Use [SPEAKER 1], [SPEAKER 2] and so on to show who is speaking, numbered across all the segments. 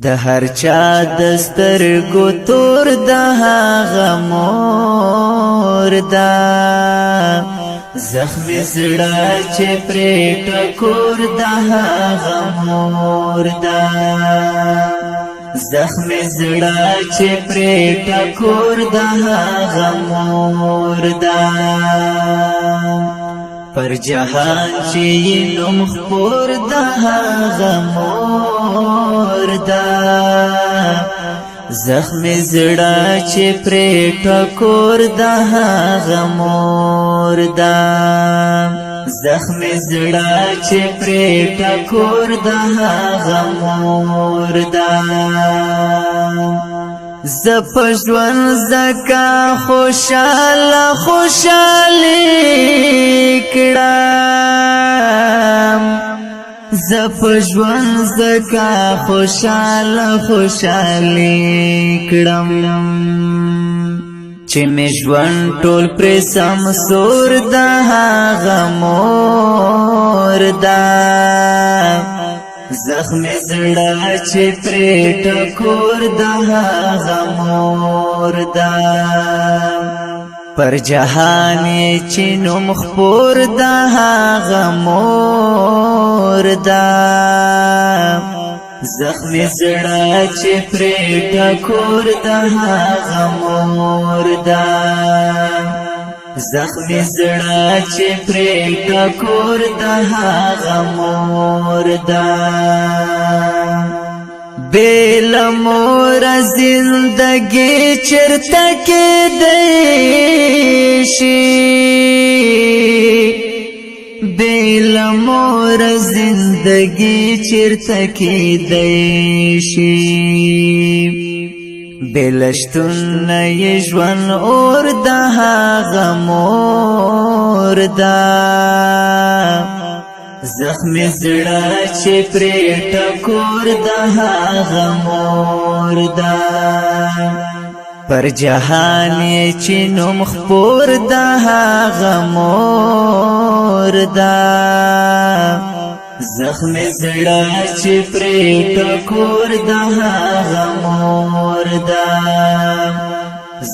[SPEAKER 1] د هر چا دسترګو تور د هغه مور دا زخم زړه چې پرې ټکور د هغه مور دا زخم زړه چې پرې ټکور د هغه مور دا پر جهان چې نوم خپور د هغه مور دا زخم زړه چې پرې ټکور د هغه مور دا زخم زړه چې پرې ټکور د هغه مور دا ز په ژوند زکا خوشاله کړم ز په ژوند زکا خوشاله کړم چې مې ژوند ټول پر سمسور د هغه مور دا زخم زړه چې پرې ټکور د هغه مور دا پر جهان چې نوم خپور د هغه مور دا زخم زړه چې پرې ټکور د هغه مور دا زخم زړه چې پرې ټکور د هغه مور دا بیل مور زندگی چرته کېدی شي بیل مور زندگی چرته کېدی شي بلشتون یې ژوند اور د هغه مور دا زخم زړه چې پرې ټکور د هغه مور دا پر جهان چې نوم خپور د هغه مور دا زخم زړه چې پرې ټکور د هغه مور دا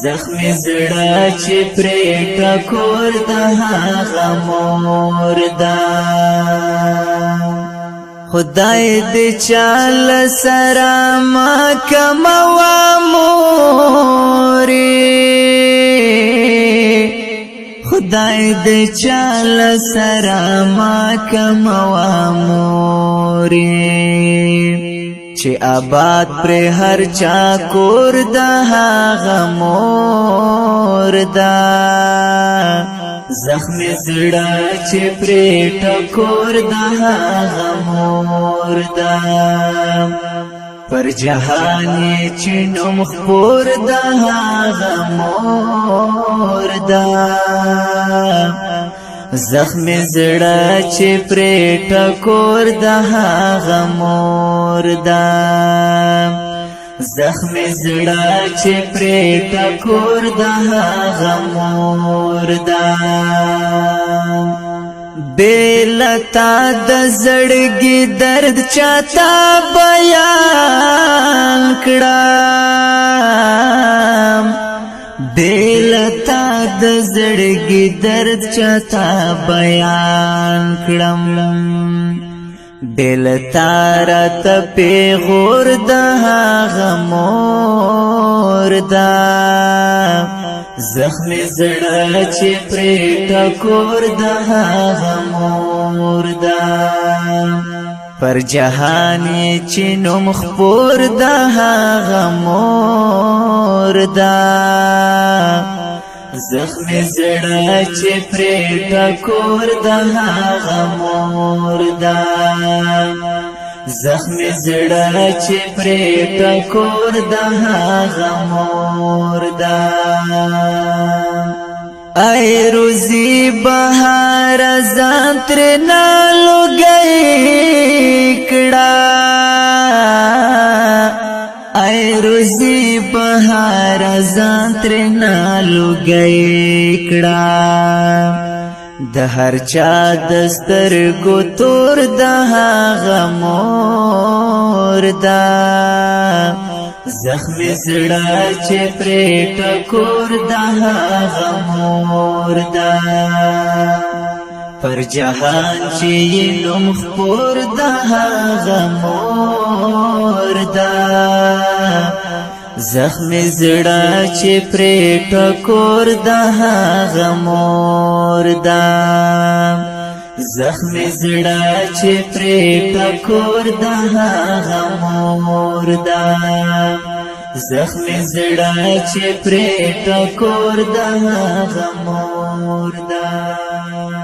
[SPEAKER 1] زخم زړه چې پرې ټکور د هغه مور دا خدای دې چال سره ما کموا مورې خدای دې چال سره ما کموا مورې چې آباد پر هر چا کور د هغه مور دا زخم زړه چې پرې ټکور د هغه مور دا پر جهان چې نوم خپور د هغه مور دا زخم زړه چې پرې ټکور د هغه مور دا زخم زړه چې پرې ټکور د هغه مور دا بیلتا د زړګي درد چاته بیان کړم بیلتا د زړګي درد چاته بیان کړم بیلتا رات پیغور د هغه مور دا زخم زړه چې پرې ټکور د هغه مور دا پر جهان چې نوم خپور د هغه مور دا زخم زړه چې پرې ټکور د هغه مور دا زخم زړه چې پرې ټکور د هغه مور دا ای روزي بهار ځان تر نالوګي کړه ای روزي بهار ځان تر نالوګي کړه د هر چا دسترګو تور د هغه مور دا زخم زړه چې پرې ټکور د هغه مور دا پر جهان چې نوم خپور د هغه مور دا زخم زړه چې پرې ټکور د هغه مور دا زخم زړه چې پرې ټکور د هغه مور دا زخم زړه چې پرې ټکور د هغه مور دا